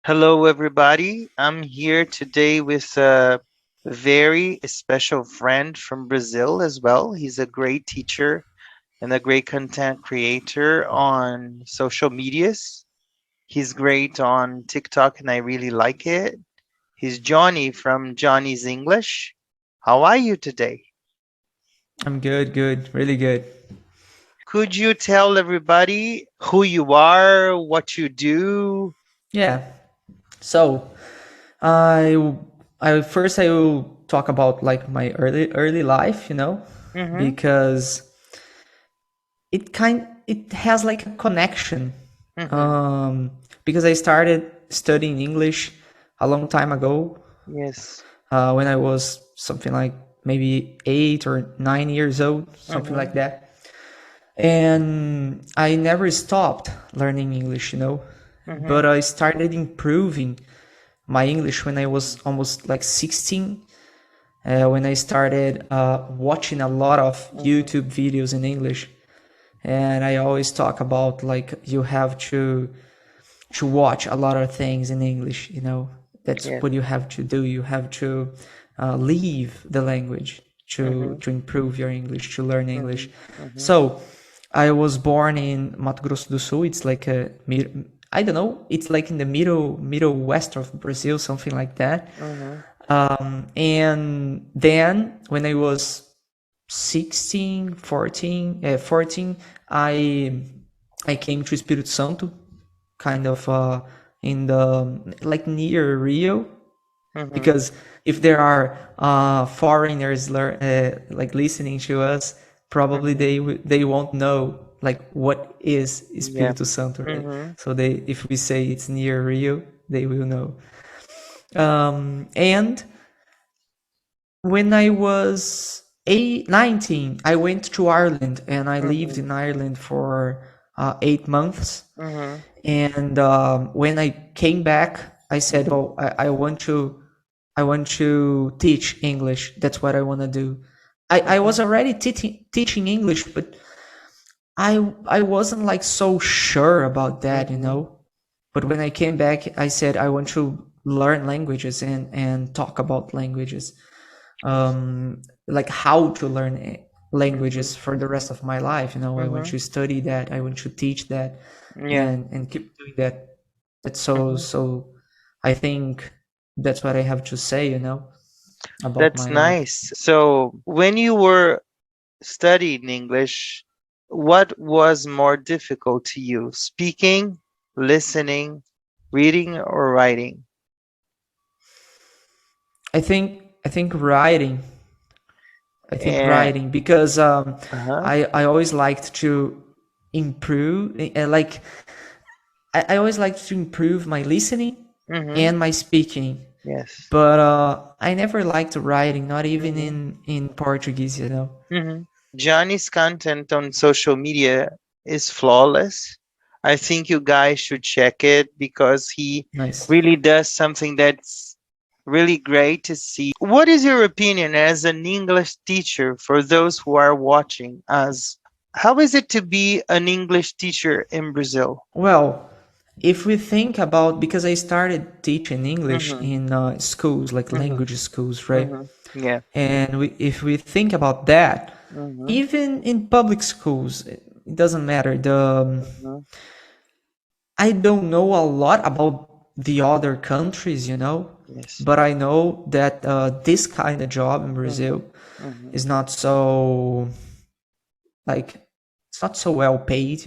Hello, everybody. I'm here today with a very special friend from Brazil as well. He's a great teacher and a great content creator on social medias. He's great on TikTok, and I really like it. He's Johnny from Johnny's English. How are you today? I'm good, really good. Could you tell everybody who you are, what you do? Yeah. So I I will talk about like my early life, Mm-hmm. because it has like a connection. Mm-hmm. Um, because I started studying English a long time ago, Yes. when I was something like maybe 8 or 9 years old, something Mm-hmm. like that. And I never stopped learning English, Mm-hmm. but I started improving my English when I was almost like 16, when I started watching a lot of Mm-hmm. YouTube videos in English. And I always talk about like you have to watch a lot of things in English, that's Yes. what you have to do. You have to leave the language to Mm-hmm. improve your English, to learn English. Mhm, mhm, So I was born in Mato Grosso do Sul. It's like I don't know, it's like in the middle west of Brazil, something like that. mhm, And then when I was 16, 14, I came to Espírito Santo, kind of in the like near Rio, mhm. because if there are foreigners like listening to us, probably Mhm. they won't know like what is Yeah. Espírito Santo, right? Mhm, So they, if we say it's near Rio, they will know. And when I was 19, I went to Ireland and I lived mhm, in Ireland for 8 months. mhm, And when I came back, I said, "Oh, I want to teach English. That's what I want to do." I mhm, was already teaching English, but I wasn't like so sure about that, mhm, But when I came back, I said I want to learn languages and talk about languages, like how to learn mhm, languages for the rest of my life. I want mhm. to study that. I want to teach that, Yeah. and keep doing that. That's Mhm. so. I think that's what I have to say, about That's my life. nice. So, when you were studying English, what was more difficult to you? Speaking, listening, reading, or writing? I think writing. I think And writing, because uh-huh. I always liked to improve, like I always liked to improve my listening Mhm. and my speaking, Yes. but I never liked writing, not even Mhm. in Portuguese. Mhm. Johnny's content on social media is flawless. I think you guys should check it because he Nice. really does something that's really great to see. What is your opinion as an English teacher for those who are watching us? How is it to be an English teacher in Brazil? Well, if we think about, because I started teaching English Mm-hmm. in schools, like Mm-hmm. language schools, right? Mm-hmm. Yeah. And if we think about that, Mm-hmm. even in public schools, it doesn't matter. Mm-hmm. I don't know a lot about the other countries, Yes. but I know that this kind of job in Mm-hmm. Brazil Mm-hmm. is not so, like, it's not so well paid,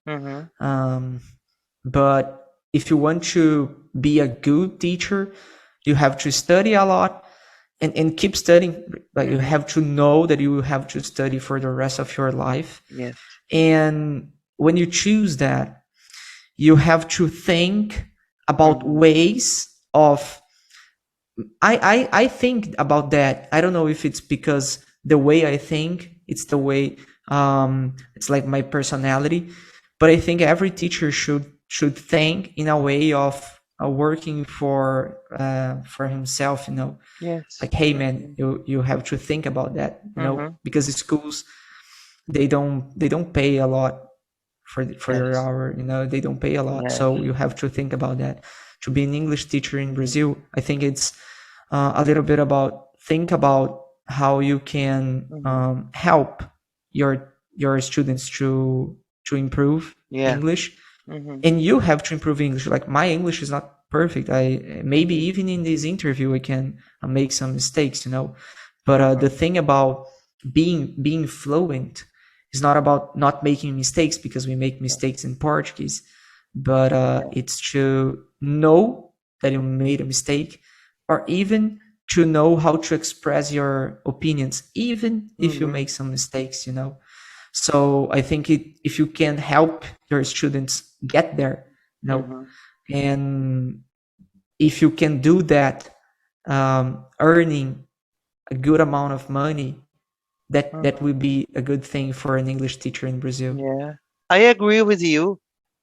Mm-hmm. Um, but if you want to be a good teacher, you have to study a lot and keep studying. Like, you Mm-hmm. have to know that you will have to study for the rest of your life. Yes. And when you choose that, you have to think about Mm-hmm. ways of, I think about that. I don't know if it's because the way I think, it's the way, it's like my personality, but I think every teacher should think in a way of working for himself, Yes. like, hey man, Mm-hmm. you have to think about that, Mm-hmm. because the schools, they don't pay a lot for your Yes. hour, they don't pay a lot, so Yes. you have to think about that. to be an English teacher in Brazil, I think it's a little bit about think about how you can Mm-hmm. help your students to improve Yeah. English, Mm-hmm. and you have to improve English. Like my English is not perfect. I maybe even in this interview I can make some mistakes, But the Mm-hmm. thing about being fluent is not about not making mistakes, because we make mistakes in Portuguese, but Yeah. it's to know that you made a mistake, or even to know how to express your opinions, even if you Mm-hmm. make some mistakes. So I think if you can help your students get there, Mm-hmm. and if you can do that, earning a good amount of money, that Mm-hmm. will be a good thing for an English teacher in Brazil. Yeah. I agree with you.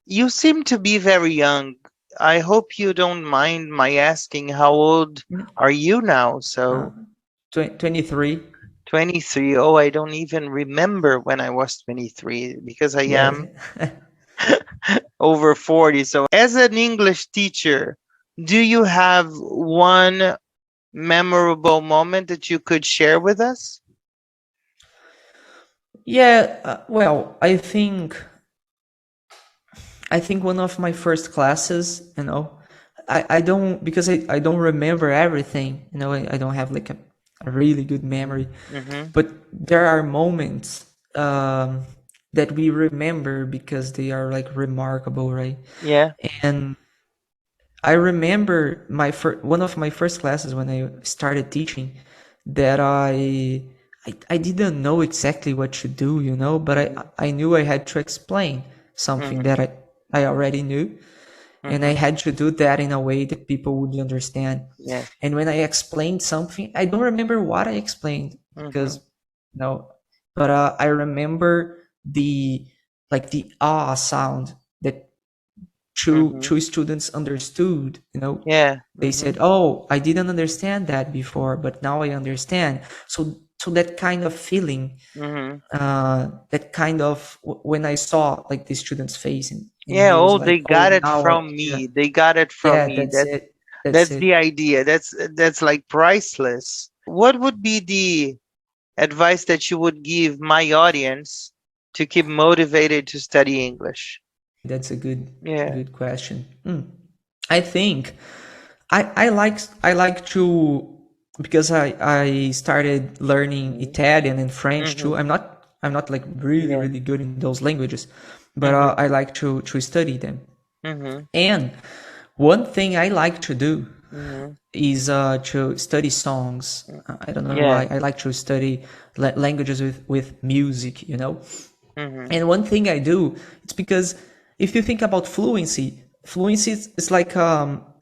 You seem to be very young. I hope you don't mind my asking how old are you now? Uh, So 23. 23. Oh, I don't even remember when I was 23 because I am Yeah. over 40. So, as an English teacher, do you have one memorable moment that you could share with us? Yeah, well, I think one of my first classes, I don't, because I don't remember everything, I don't have like a really good memory, Mm-hmm. but there are moments that we remember because they are like remarkable, right? Yeah. And I remember one of my first classes when I started teaching, that I didn't know exactly what to do, but Mm-hmm. I knew I had to explain something Mm-hmm. that I already knew, and I Mm-hmm. had to do that in a way that people would understand. Yeah. And when I explained something, I don't remember what I explained, Mm-hmm. because no, but I remember the the ah sound that Mm-hmm. two students understood. Yeah. They Mm-hmm. said, "Oh, I didn't understand that before, but now I understand." So that kind of feeling, Mm-hmm. that kind of when I saw like the student's face, and Yeah. he was Oh, like, they "Oh, got it now from yeah, me. They got it from yeah, me. that's it, that's That's it." the idea. That's like priceless. What would be the advice that you would give my audience to keep motivated to study English? That's a Yeah. good question. I think I like to, because I started learning Mm-hmm. Italian and French too. Mm-hmm. I'm not like really Yeah. really good in those languages, but Mm-hmm. I like to study them. Mm-hmm. And one thing I like to do Mm-hmm. is to study songs. I don't know Yeah. why I like to study languages with music. Mm-hmm. And one thing I do, it's because if you think about fluency is like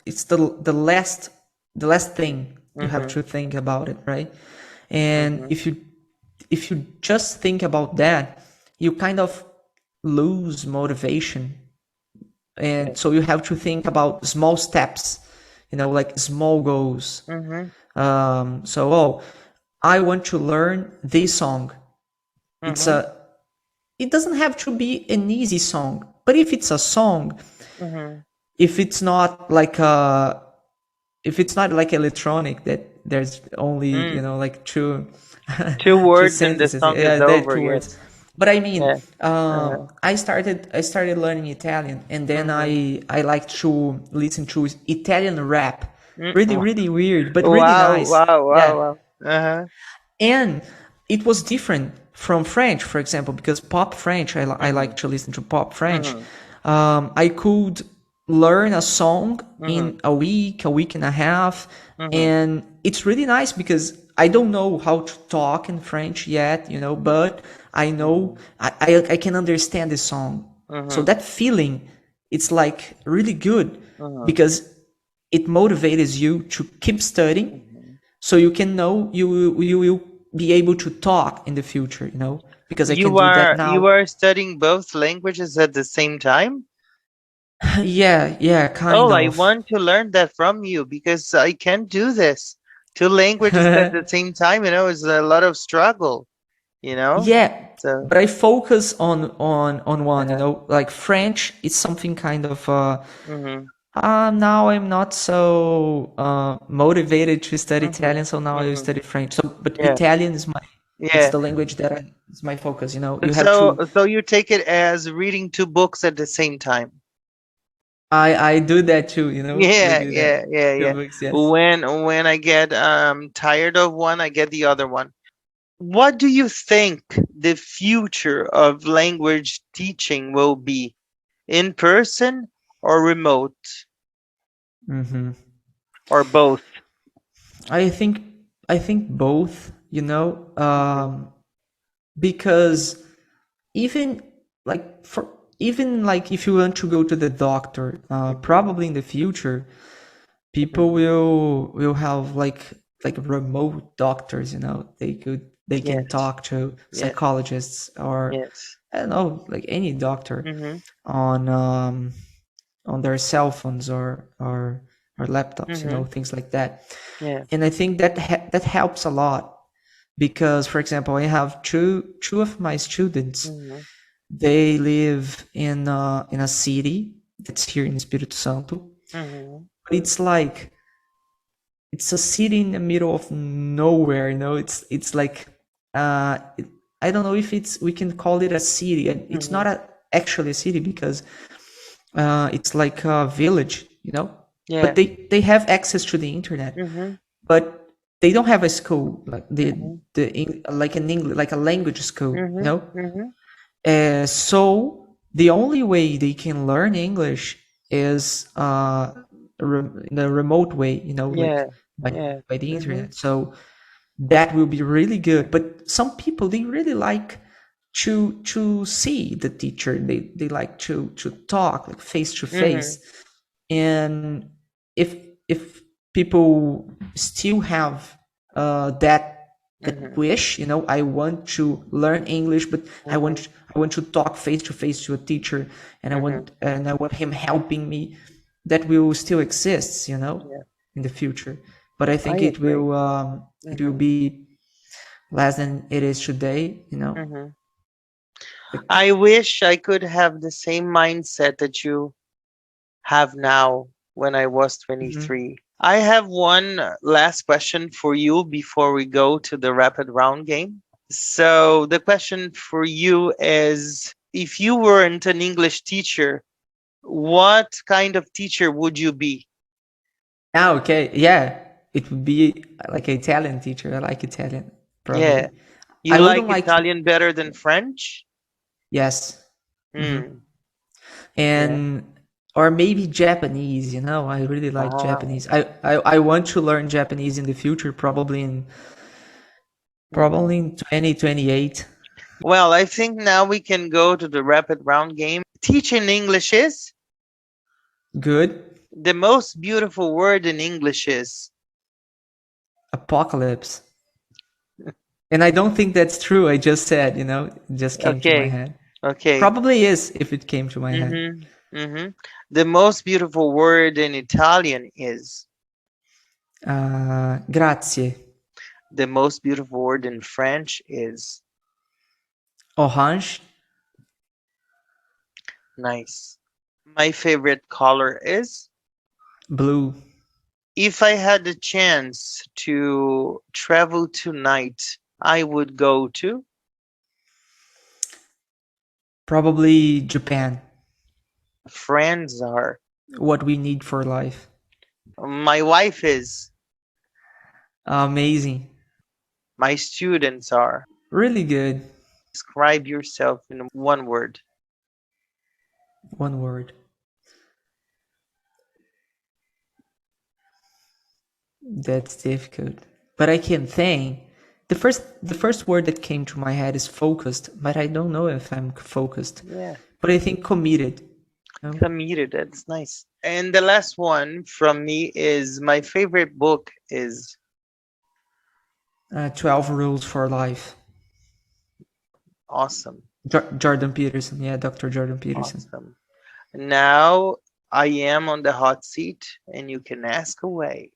it's the last thing you have Mm-hmm. to think about it, right? And Mm-hmm. if you just think about that, you kind of lose motivation, Yeah. and so you have to think about small steps, like small goals. Mm-hmm. So, I want to learn this song. It's Mm-hmm. a it doesn't have to be an easy song, but if it's a song, Mm-hmm. if it's not like a if it's not like electronic, that there's only Mm. like two Two two words and the sentences, song is yeah, there over. two words. Yes. But I mean, Yeah. Uh-huh. I started learning Italian, and then Mm-hmm. I like to listen to Italian rap. Really Mm. really weird, but really Wow. nice. Wow. Wow. Yeah. Wow. Uh-huh. And it was different from French, for example, because pop French, I Mm-hmm. like to listen to pop French. Mm-hmm. I could learn a song Mm-hmm. in a week and a half, Mm-hmm. and it's really nice because I don't know how to talk in French yet, but I know Mm-hmm. I can understand the song. So Mm-hmm. that feeling, it's like really good, Mm-hmm. because it motivates you to keep studying, Mm-hmm. so you can know you will be able to talk in the future, because I can do that You now. are studying both languages at the same time? Yeah, kind Oh, I of. want to learn that from you because I can't do this. Two languages at the same time, is a lot of struggle, you know? Yeah, So, but I focus on one, uh-huh. like French is something kind of Mm-hmm. Now I'm not so motivated to study Mm-hmm. Italian, so now I Mm-hmm. study French. So, but Yeah. Italian is it's Yeah. the language that is my focus. You know, you have So, to. so you take it as reading two books at the same time. I do that too. You know, we Yeah, do that. yeah, yeah, Two yeah. books, yes. When I get tired of one, I get the other one. What do you think the future of language teaching will be? In person or remote hmm or both? I think I think both. You know, Hmm. because even like for even like if you want to go to the doctor, Hmm. probably in the future people Hmm. will have like remote doctors. You know, they can Yes, talk to yes, psychologists or yes. I don't know, like any doctor Hmm. on their cell phones or laptops, you know, Hmm. things like that. Yeah. And I think that that helps a lot because, for example, I have two of my students. Hmm. They live in a city that's here in Espírito Santo. Hmm. But it's a city in the middle of nowhere. You know, it's like it, I don't know if it's we can call it a city. It's Hmm. not actually a city because it's like a village. You know, but Yeah. they have access to the internet, Hmm. but they don't have a school like Hmm. like an English like a language school. You Hmm. know, Hmm. so the only way they can learn English is in a remote way, you know, Yeah. like by, Yeah. by the Hmm. internet. So that will be really good. But some people they really like to see the teacher. They like to talk like face to Hmm. face. And if if people still have that Hmm. wish, you know, I want to learn English, but i Hmm. want i want to talk face to face to a teacher, and Hmm. I want him helping me, that will still exist, you know, Yeah. in the future. But I I think agree. it will Hmm. be less than it is today, you know. Hmm. Like, I wish I could have the same mindset that you have now when I was mhm. 23. I have one last question for you before we go to the rapid round game. So, the question for you is, if you weren't an English teacher, what kind of teacher would you be? Okay, yeah, it would be like an Italian teacher. I like Italian, Yeah. probably. You I like wouldn't like to. Italian better than French? Yes. hmm Hmm. Yeah. And or maybe Japanese. You know, I really like Ah. Japanese. I want to learn Japanese in the future, Mhm. probably in 2028. Well, I think now we can go to the rapid round game. Teaching English is Good. the most beautiful word in English is. Apocalypse. And I don't think that's true. I just said, you know, it just came to my Okay. head. Okay. Probably is if it came to my head. Mm-hmm. Mm-hmm. The most beautiful word in Italian is. Grazie. The most beautiful word in French is. Orange. Nice. My favorite color is. Blue. If I had the chance to travel tonight, I would go to. Probably Japan. Friends are. What we need for life. My wife is. Amazing. My students are. Really good. Describe yourself in one word. One word. That's difficult. But I can think. The first word that came to my head is focused, but I don't know if I'm focused. Yeah. But I think committed. No? Commuted. That's nice. And the last one from me is my favorite book is 12 Rules for Life. awesome. Jordan Peterson. Yeah, Dr. Jordan Peterson. Awesome. Now I am on the hot seat and you can ask away.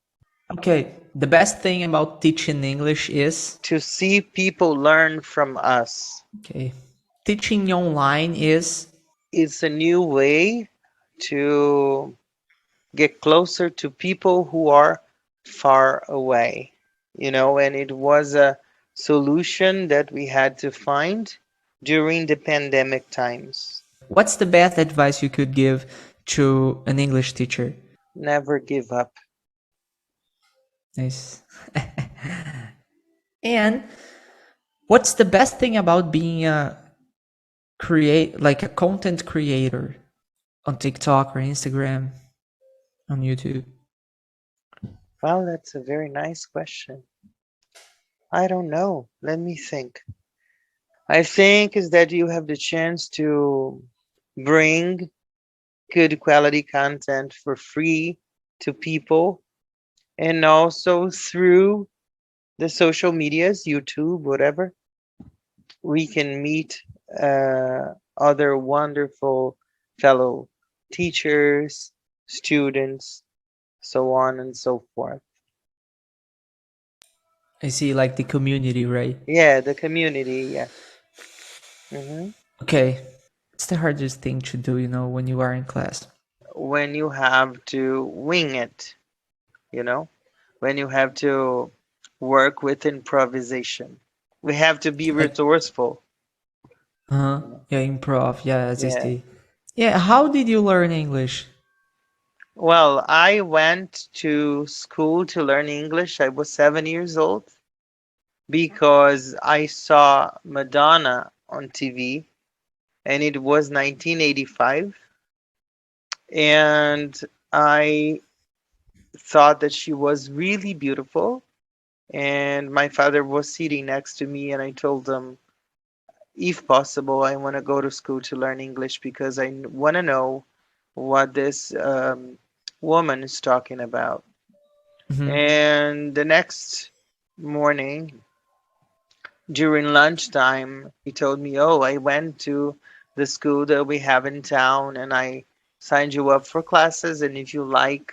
Okay, the best thing about teaching English is To see people learn from us. okay. Teaching online is It's a new way to get closer to people who are far away. And it was a solution that we had to find during the pandemic times. What's the best advice you could give to an English teacher? Never give up. Nice. And what's the best thing about being a content creator on TikTok or Instagram, on YouTube? Well, that's a very nice question. I don't know. Let me think. I think is that you have the chance to bring good quality content for free to people, and also through the social medias, YouTube, whatever, we can meet other wonderful fellow teachers, students, so on and so forth. I see, like the community, right? Yeah, the community, yeah. hmm Okay. What's the hardest thing to do, when you are in class? When you have to wing it, you know, when you have to work with improvisation, we have to be Like, resourceful. yeah, improv. Yeah, as I Yeah. see. Yeah, how did you learn English? Well, I went to school to learn English. I was 7 years old because I saw Madonna on TV, and it was 1985. And I thought that she was really beautiful. And my father was sitting next to me, and I told him, if possible, I want to go to school to learn English because I want to know what this woman is talking about. Hmm. And the next morning, during lunchtime, he told me, "Oh, I went to the school that we have in town, and I signed you up for classes. And if you like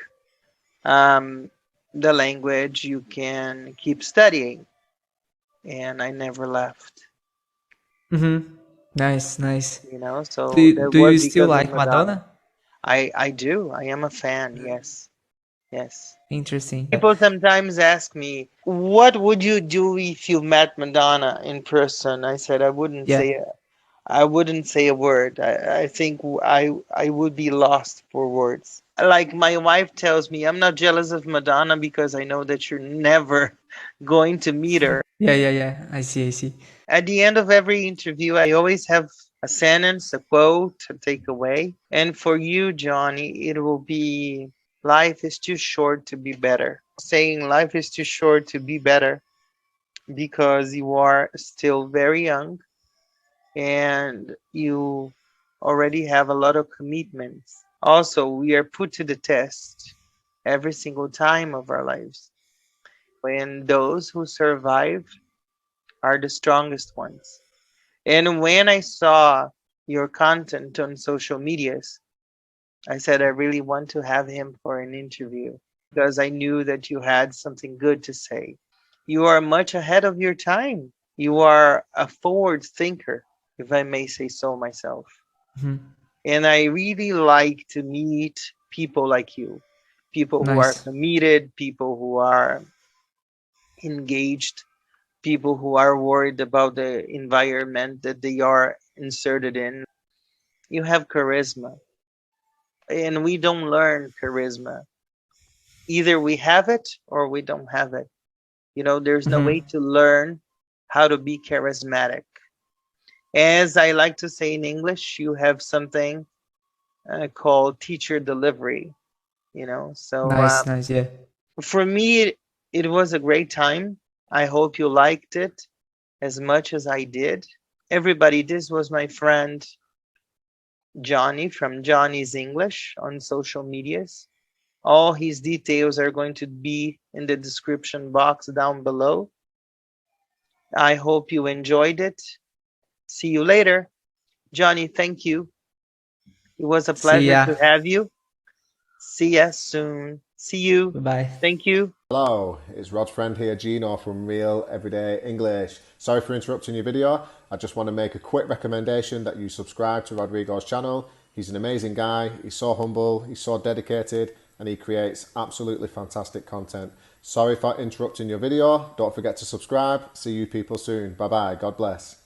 um, the language, you can keep studying." And I never left, Hmm. Nice, nice. So that Do was you still because of like Madonna. Madonna? I do. I am a fan. Yes, yes. Interesting. People sometimes ask me, "What would you do if you met Madonna in person?" I said, Yeah. I wouldn't say a word. I think I would be lost for words. Like my wife tells me, I'm not jealous of Madonna because I know that you're never going to meet her. Yeah, yeah, yeah. I see, I see. At the end of every interview, I always have a sentence, a quote, a takeaway. And for you, Johnny, it will be life is too short to be better. Saying life is too short to be better because you are still very young and you already have a lot of commitments. Also, we are put to the test every single time of our lives. And those who survive are the strongest ones. And when I saw your content on social medias, I said I really want to have him for an interview because I knew that you had something good to say. You are much ahead of your time. You are a forward thinker, if I may say so myself. Hmm. And I really like to meet people like you, people who are Nice. committed, people who are engaged, people who are worried about the environment that they are inserted in. You have charisma, and we don't learn charisma. Either we have it or we don't have it. There's no way Hmm. to learn how to be charismatic. As I like to say in English, you have something called teacher delivery. So Nice, nice. Yeah. for me, it was a great time. I hope you liked it as much as I did. Everybody, this was my friend Johnny from Johnny's English on social medias. All his details are going to be in the description box down below. I hope you enjoyed it. See you later. Johnny, thank you. It was a See pleasure ya. to have you. See ya soon. See you. Bye bye. Thank you. Hello, it's Rod's friend here, Gino from Real Everyday English. Sorry for interrupting your video. I just want to make a quick recommendation that you subscribe to Rodrigo's channel. He's an amazing guy, he's so humble, he's so dedicated, and he creates absolutely fantastic content. Sorry for interrupting your video. Don't forget to subscribe. See you people soon. Bye bye. God bless.